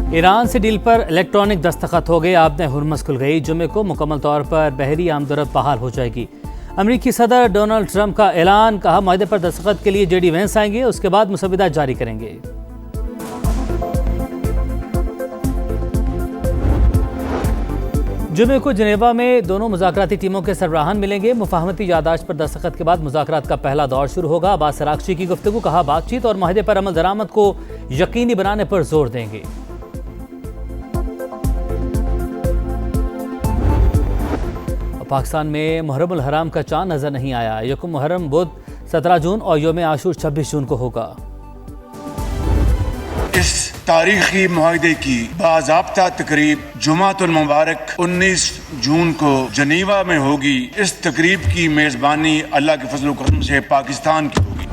Iran से deal पर electronic दस्तखत हो गए। आपने हुर्मस खुल गई। जुमे को मुकम्मल तौर पर बहरी आमदरफ्त बहाल हो जाएगी। अमरीकी सदर डोनाल्ड ट्रंप का ऐलान, कहा माहदे पर दस्तखत के लिए जेडी वेंस आएंगे, उसके बाद मुसविदा जारी करेंगे। जुमे को जनेवा में दोनों मुज़ाकराती टीमों के सरबराहान मिलेंगे। मुफाहमती यादाश्त पर दस्तखत के बाद मुज़ाकरात का पहला दौर शुरू होगा। अब्बास अराग़ची की गुफ्तगू, कहा बातचीत और माहदे पर अमल दरामद को यकीनी बनाने पर जोर देंगे। पाकिस्तान में मुहर्रम उल हराम का चांद नजर नहीं आया। यकुम मुहर्रम बुध 17 जून और यौम आशूर 26 जून को होगा। इस तारीखी मुआहदे की बाज़ाब्ता तकरीब जुमातुल मुबारक 19 जून को जनीवा में होगी। इस तकरीब की मेज़बानी अल्लाह के फजल करम से पाकिस्तान की होगी।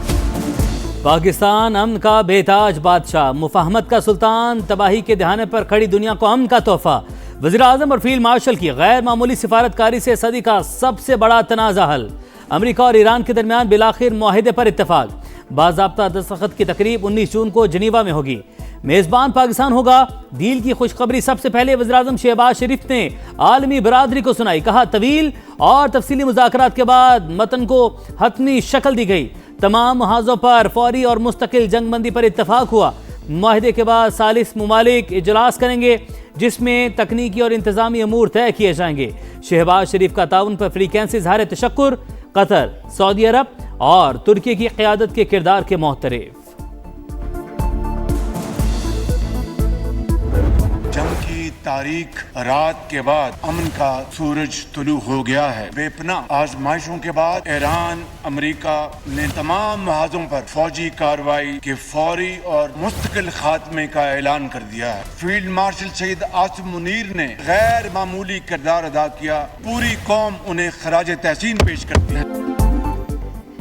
पाकिस्तान अमन का बेताज बादशाह, मुफाहमत का सुल्तान, तबाही के दहाने पर खड़ी दुनिया को अमन का तोहफा। वज़ीर आज़म और फील्ड मार्शल की गैर मामूली सिफारतकारी से सदी का सबसे बड़ा तनाज़ा हल। अमरीका और ईरान के दरमियान बिलाखिर मुआहदे पर इत्तफाक। बाज़ाब्ता दस्तखत की तकरीब 19 जून को जनीवा में होगी। मेज़बान पाकिस्तान होगा। डील की खुशखबरी सबसे पहले वज़ीर आज़म शहबाज शरीफ ने आलमी बरादरी को सुनाई। कहा तवील और तफसीली मुज़ाकरात के बाद मतन को हतमी शक्ल दी गई। तमाम मुहाज़ों पर फौरी और मुस्तकिल जंगबंदी पर इत्तफाक हुआ। मुआहदे के बाद सालिस मुमालिक इजलास करेंगे, जिसमें तकनीकी और इंतजामी अमूर तय किए जाएंगे। शहबाज शरीफ का ताउन पर फ्रीक्वेंसी इज़हार तशक्कुर। कतर, सऊदी अरब और तुर्की की क़यादत के किरदार के मोहतरफ। जंग की तारीख रात के बाद अमन का सूरज तुलू हो गया है। बेपनाह आजमाइशों के बाद ईरान अमेरिका ने तमाम महाजों पर फौजी कार्रवाई के फौरी और मुस्तकिल खात्मे का ऐलान कर दिया है। फील्ड मार्शल सईद आसिम मुनीर ने गैर मामूली किरदार अदा किया। पूरी कौम उन्हें खराज तहसीन पेश करती है।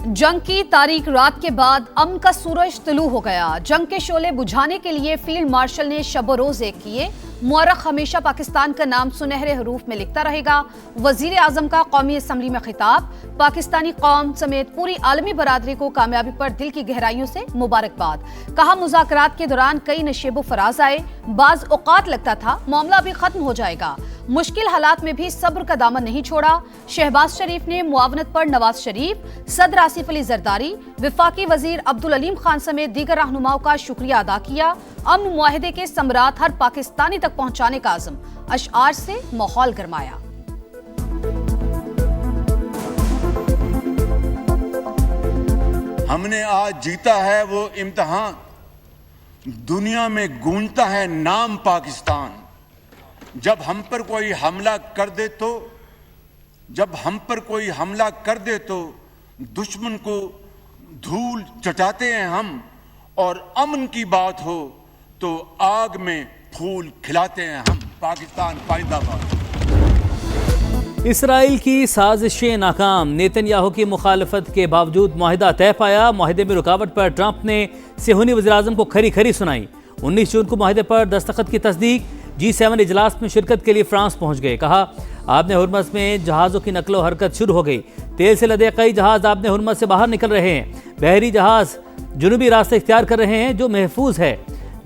जंग की तारीख रात के बाद अमन का सूरज तुलू हो गया। जंग के शोले बुझाने के लिए फील्ड मार्शल ने शब रोज एक किए। मुअर्रख हमेशा पाकिस्तान का नाम सुनहरे हरूफ में लिखता रहेगा। वजीर आजम का कौमी असम्बली में खिताब। पाकिस्तानी कौम समेत पूरी आलमी बरादरी को कामयाबी पर दिल की गहराइयों से मुबारकबाद। कहा मुज़ाकरात के दौरान कई नशेबो फराज आए। बाज औकात लगता था मामला अभी खत्म हो जाएगा। मुश्किल हालात में भी सब्र का दामन नहीं छोड़ा। शहबाज शरीफ ने मुआवनत पर नवाज शरीफ, सदर आसिफ अली जरदारी, वफाकी वजीर अब्दुल अलीम खान समेत दीगर रहनुमाओं का शुक्रिया अदा किया। अमन मुआहदे के समरात हर पाकिस्तानी तक पहुंचाने का आज़म। अशआर से माहौल गरमाया। हमने आज जीता है वो इम्तिहान, दुनिया में गूंजता है नाम पाकिस्तान। जब हम पर कोई हमला कर दे तो दुश्मन को धूल चटाते हैं हम, और अमन की बात हो तो आग में फूल खिलाते हैं हम। पाकिस्तान जिंदाबाद। इसराइल की साजिशें नाकाम। नेतन्याहू की मुखालफत के बावजूद मुआहिदा तय पाया। मुआहिदे में रुकावट पर ट्रंप ने सेहूनी वज़ीर आज़म को खरी खरी सुनाई। 19 जून को मुआहिदे पर दस्तखत की तस्दीक। G7 इजलास में शिरकत के लिए फ्रांस पहुंच गए। कहा आपने हुर्मस में जहाज़ों की नकलो हरकत शुरू हो गई। तेल से लदे कई जहाज़ आपने हुर्मस से बाहर निकल रहे हैं। बहरी जहाज़ जुनूबी रास्ते इख्तियार कर रहे हैं जो महफूज है।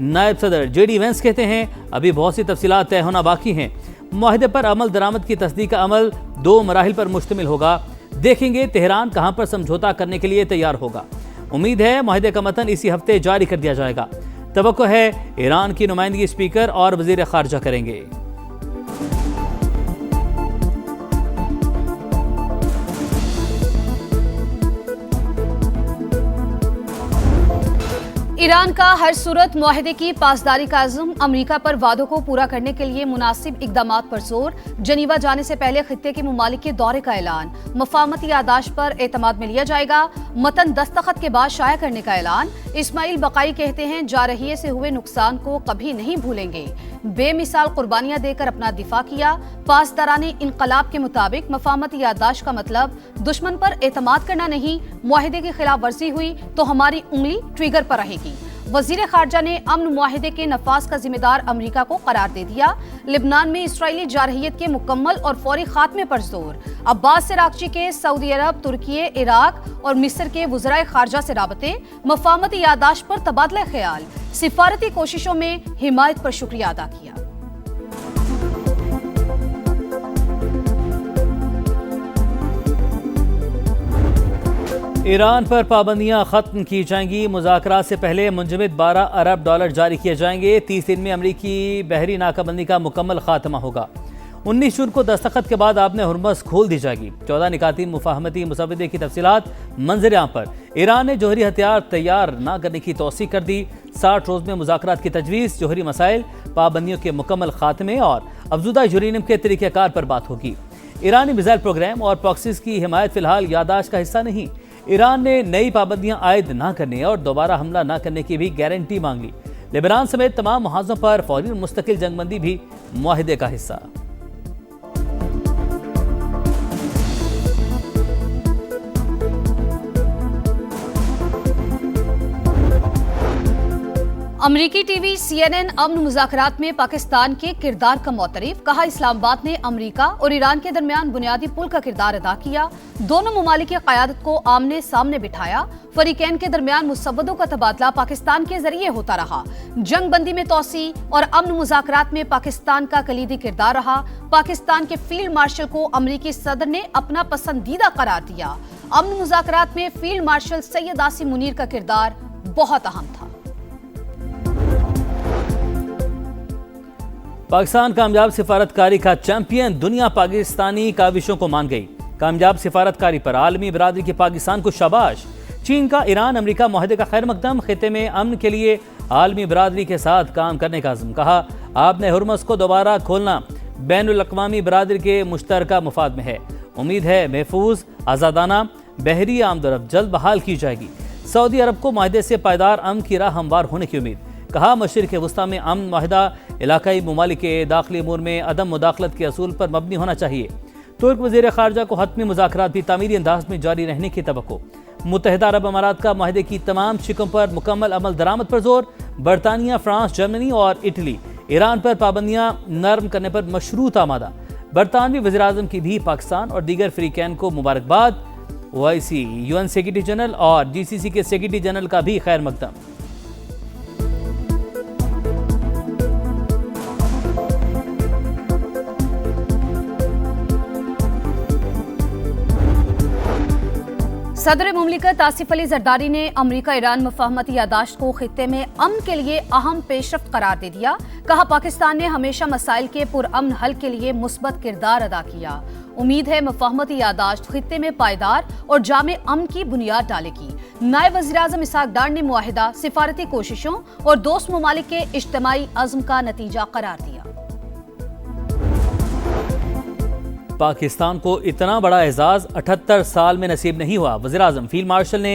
नायब सदर जेडी वेंस कहते हैं अभी बहुत सी तफसीलात तय होना बाकी हैं। मुआहिदे पर अमल दरामद की तस्दीक का अमल 2 मराहिल पर मुश्तमिल होगा। देखेंगे तेहरान कहाँ पर समझौता करने के लिए तैयार होगा। उम्मीद है मुआहिदे का मतन इसी हफ्ते जारी कर दिया जाएगा। तवक्को है ईरान की नुमाइंदगी स्पीकर और वजीर खारजा करेंगे। ईरान का हर सूरत मुआहदे की पासदारी का आज़म। अमरीका पर वादों को पूरा करने के लिए मुनासिब इकदामात पर जोर। जनीवा जाने से पहले खित्ते के मुमालिक के दौरे का ऐलान। मुफाहमती यादाश्त पर एतमाद में लिया जाएगा। मतन दस्तखत के बाद शाया करने का ऐलान। इस्माइल बकाई कहते हैं जारहिये से हुए नुकसान को कभी नहीं भूलेंगे। बेमिसाल कुर्बानियां देकर अपना दिफा किया। पासदाराने इनकलाब के मुताबिक मुफाहमती यादाश्त का मतलब दुश्मन पर एतमाद करना नहीं। मुआहिदे की खिलाफ वर्जी हुई तो हमारी उंगली ट्रिगर पर रहेगी। वजीर खारजा ने अमन मुआहिदे के नफाज का जिम्मेदार अमेरिका को करार दे दिया। लिबनान में इसराइली जारहियत के मुकम्मल और फौरी खात्मे पर जोर। अब्बास अरागची के सऊदी अरब, तुर्की, इराक और मिस्र के वज़राए खारजा से राबते, मफाहमती यादाश्त पर तबादला ख्याल, सिफारती कोशिशों में हिमायत पर शुक्रिया अदा किया। ईरान पर पाबंदियां खत्म की जाएंगी। मुज़ाकरात से पहले मुंजमद $12 अरब जारी किए जाएंगे। 30 दिन में अमरीकी बहरी नाकाबंदी का मुकम्मल खात्मा होगा। 19 जून को दस्तखत के बाद आपने हुर्मुज़ खोल दी जाएगी। 14 निकाती मुफाहमती मुसवदे की तफसीलात मंजर आम पर। ईरान ने जौहरी हथियार तैयार न करने की तौसीक कर दी। 60 रोज़ में मुज़ाकरात की तजवीज़, जौहरी मसाइल, पाबंदियों के मुकम्मल खात्मे और अफजुदा यूरेनियम के तरीक़ाकार पर बात होगी। ईरानी मिसाइल प्रोग्राम और प्रॉक्सीज़ की हिमायत फिलहाल यादाश्त का हिस्सा नहीं। ईरान ने नई पाबंदियां आयद न करने और दोबारा हमला न करने की भी गारंटी मांग ली। लेबनान समेत तमाम मुहाज़ों पर फौरी मुस्तकिल जंगबंदी भी मुआहिदे का हिस्सा। अमरीकी टीवी CNN अमन मुज़ाकरात में पाकिस्तान के किरदार का मोतरिफ। कहा, इस्लामाबाद ने अमरीका और ईरान के दरमियान बुनियादी पुल का किरदार अदा किया। दोनों ममालिक की क़यादत को आमने सामने बिठाया। फरीकैन के दरमियान मुसव्वदों का तबादला पाकिस्तान के जरिए होता रहा। जंग बंदी में तोसी और अमन मुज़ाकरात में पाकिस्तान का कलीदी किरदार रहा। पाकिस्तान के फील्ड मार्शल को अमरीकी सदर ने अपना पसंदीदा करार दिया। अमन मुज़ाकरात में फील्ड मार्शल सैयद आसिम मुनीर का किरदार बहुत अहम था। पाकिस्तान कामयाब सिफारतकारी का चैंपियन। दुनिया पाकिस्तानी काविशों को मान गई। कामयाब सिफारतकारी पर आलमी बिरादरी के पाकिस्तान को शाबाश। चीन का ईरान अमेरिका मुआहदे का खैर मकदम। खिते में अमन के लिए आलमी बिरादरी के साथ काम करने का अज़्म। कहा, आपने हुर्मुज़ को दोबारा खोलना बैनुल अक़वामी बिरादरी के मुश्तरका मुफाद में है। उम्मीद है महफूज आज़ादाना बहरी आमदरफ्त जल्द बहाल की जाएगी। सऊदी अरब को मुआहदे से पायदार अमन की राह हमवार होने की उम्मीद। कहा, मशरिक़ वस्ता में अमन मुआहदा इलाकाई ममालिक के दाखिली अमूर में अदम मुदाखलत के असूल पर मबनी होना चाहिए। तुर्क वज़ीर ख़ारजा को हतमी मुज़ाकरात भी तामीरी अंदाज में जारी रहने की तवक्को। मुत्तहिदा अरब अमारात का मुआहदे की तमाम शिकों पर मुकम्मल अमल दरामद पर जोर। बरतानिया, फ्रांस, जर्मनी और इटली ईरान पर पाबंदियां नरम करने पर मशरूत आमादा। बरतानवी वज़ीर आज़म की भी पाकिस्तान और दीगर फ्रीकैन को मुबारकबाद। OIC, UN सेक्रेटरी जनरल और GCC के सेक्रेटरी जनरल का भी खैर मकदम। सदर मुमलिकत आसिफ अली जरदारी ने अमरीका ईरान मुफाहमती यादाश्त को खित्ते में अमन के लिए अहम पेशरफ्त करार दे दिया। कहा, पाकिस्तान ने हमेशा मसाइल के पुरअमन हल के लिए मुस्बत किरदार अदा किया। उम्मीद है मुफाहमती यादाश्त खित्ते में पायदार और जामे अमन की बुनियाद डालेगी। नायब वज़ीर आज़म इसहाक डार ने मुआहिदा, सिफारती कोशिशों और दोस्त ममालिक के इज्तिमाई अज़्म का नतीजा करार दिया। पाकिस्तान को इतना बड़ा एजाज 78 साल में नसीब नहीं हुआ। वज़ीर आज़म फील्ड मार्शल ने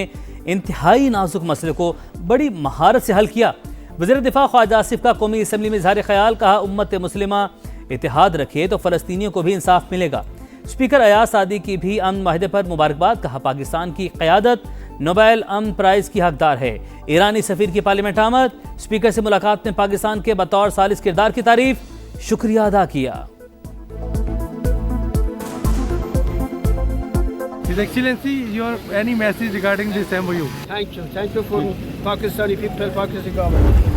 इंतहाई नाजुक मसले को बड़ी महारत से हल किया। वज़ीर दिफा ख्वाजा आसिफ का कौमी असम्बली में इज़हार ख्याल। कहा, उम्मत मुस्लिमा इत्तेहाद रखे तो फ़लस्तीनियों को भी इंसाफ मिलेगा। स्पीकर अयाज सादी की भी अमन माहिदे पर मुबारकबाद। कहा, पाकिस्तान की क़यादत नोबेल अमन प्राइज़ की हकदार है। ईरानी सफ़ीर की पार्लियामेंट आमद। स्पीकर से मुलाकात में पाकिस्तान के बतौर सालिस किरदार की तारीफ, शुक्रिया अदा किया। His Excellency, your any message regarding this MOU? Thank you for Pakistani people, Pakistani government.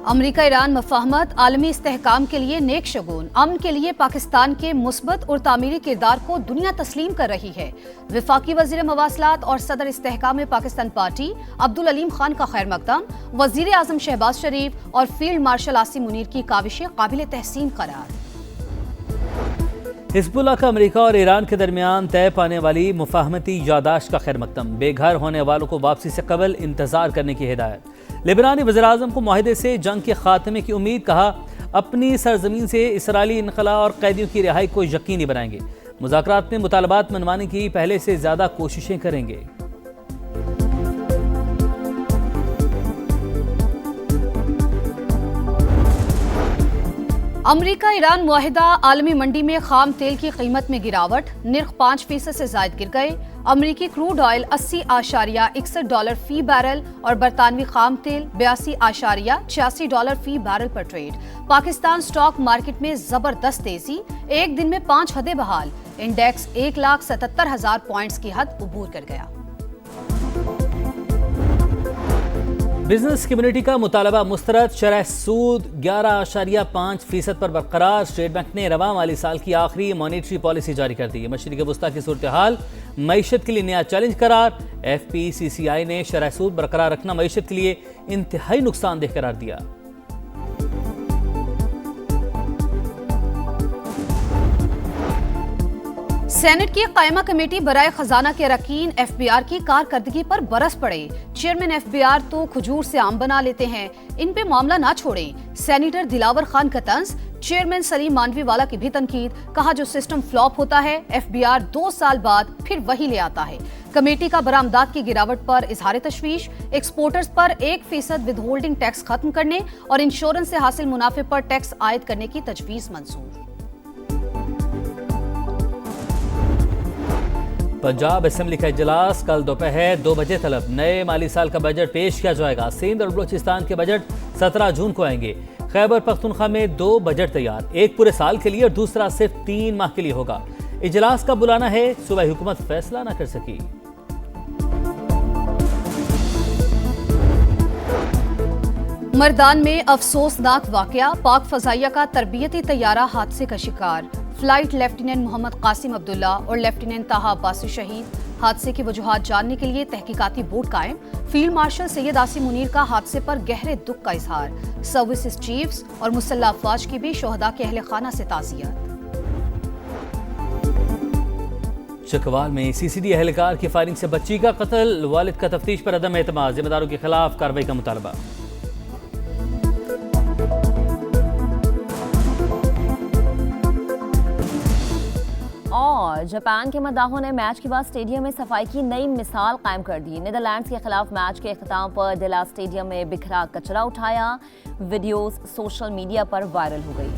America Iran मुफाहमत आलमी इस्तेहकाम के लिए नेक शगुन। अमन के लिए पाकिस्तान के मुस्बत और तामीरी किरदार को दुनिया तस्लीम कर रही है। वफाकी वज़ीर मवासलात और सदर इस्तेहकाम में पाकिस्तान पार्टी अब्दुल अलीम खान का खैर मकदम। वज़ीर आज़म शहबाज शरीफ और फील्ड मार्शल आसिम मुनीर की काविशें काबिल तहसीन करार। हिज़्बुल्लाह का अमेरिका और ईरान के दरमियान तय पाने वाली मुफाहमती यादाश्त का खैर मकदम। बेघर होने वालों को वापसी से कबल इंतजार करने की हिदायत। लिबनानी वज़ीर आज़म को मुआहदे से जंग के खात्मे की उम्मीद। कहा, अपनी सरजमीन से इसराइली इनखला और कैदियों की रिहाई को यकीनी बनाएंगे। मुज़ाकरात में मुतालबात मनवाने की पहले से ज़्यादा कोशिशें करेंगे। अमरीका ईरान मुआहिदा। आलमी मंडी में खाम तेल की कीमत में गिरावट। निर्ख 5% से जायद गिर गए। अमरीकी क्रूड ऑयल $80.61 फी बैरल और बरतानवी खाम तेल $82.86 फी बैरल पर ट्रेड। पाकिस्तान स्टॉक मार्केट में जबरदस्त तेजी, एक दिन में 5 हदें बहाल। इंडेक्स 1,77,000 पॉइंट्स की हद अबूर कर गया। बिजनेस कम्युनिटी का मुतालबा मुस्तरद, शरह सूद 11.5% पर बरकरार। स्टेट बैंक ने रवां माली साल की आखिरी मॉनेटरी पॉलिसी जारी कर दी। मशरिक़ वस्ता की सूरत हाल मईशत के लिए नया चैलेंज करार। FPCCI ने शरह सूद बरकरार रखना मईशत के लिए इंतहाई नुकसानदेह करार दिया। सेनेट की कायमा कमेटी बराए खजाना के अरकान FBR की कारकर्दगी पर बरस पड़े। चेयरमैन FBR तो खजूर से आम बना लेते हैं, इन पे मामला ना छोड़ें। सेनेटर दिलावर खान का तंज, चेयरमैन सलीम मानवीवाला की भी तनकीद। कहा जो सिस्टम फ्लॉप होता है FBR 2 साल बाद फिर वही ले आता है। कमेटी का बरामदात की गिरावट पर इजहार तशवीश। एक्सपोर्टर्स पर 1% विद होल्डिंग टैक्स खत्म करने और इंश्योरेंस से हासिल मुनाफे पर टैक्स आयद करने की तजवीज मंजूर। पंजाब असेंबली का इजलास कल दोपहर 2 बजे तलब। नए माली साल का बजट पेश किया जाएगा। सिंध और बलूचिस्तान के बजट 17 जून को आएंगे। खैबर पख्तूनख्वा में 2 बजट तैयार, एक पूरे साल के लिए और दूसरा सिर्फ 3 माह के लिए होगा। इजलास का बुलाना है, सूबाई हुकूमत फैसला न कर सकी। मर्दान में अफसोसनाक वाकया, पाक फजाइया का तरबियती तैयारा हादसे का शिकार। फ्लाइट लेफ्टिनेंट मोहम्मद कासिम अब्दुल्ला और लेफ्टिनेंट ताहा अब्बासी शहीद। हादसे की वजूहात जानने के लिए तहकीकाती बोर्ड कायम। फील्ड मार्शल सैयद आसिम मुनीर का हादसे पर गहरे दुख का इजहार। सर्विसेज चीफ्स और मुसल्लह अफवाज की भी शोहदा के अहले खाना से ताज़ियत। चकवाल में CCD एहलकार की फायरिंग से बच्ची का कत्ल, वालिद का तफ्तीश पर अदम एतमाद, जिम्मेदारों के खिलाफ कार्रवाई का मुतालबा। और जापान के मद्दाहों ने मैच के बाद स्टेडियम में सफाई की नई मिसाल कायम कर दी। नीदरलैंड्स के खिलाफ मैच के इख्तिताम पर दिला स्टेडियम में बिखरा कचरा उठाया। वीडियोस सोशल मीडिया पर वायरल हो गई।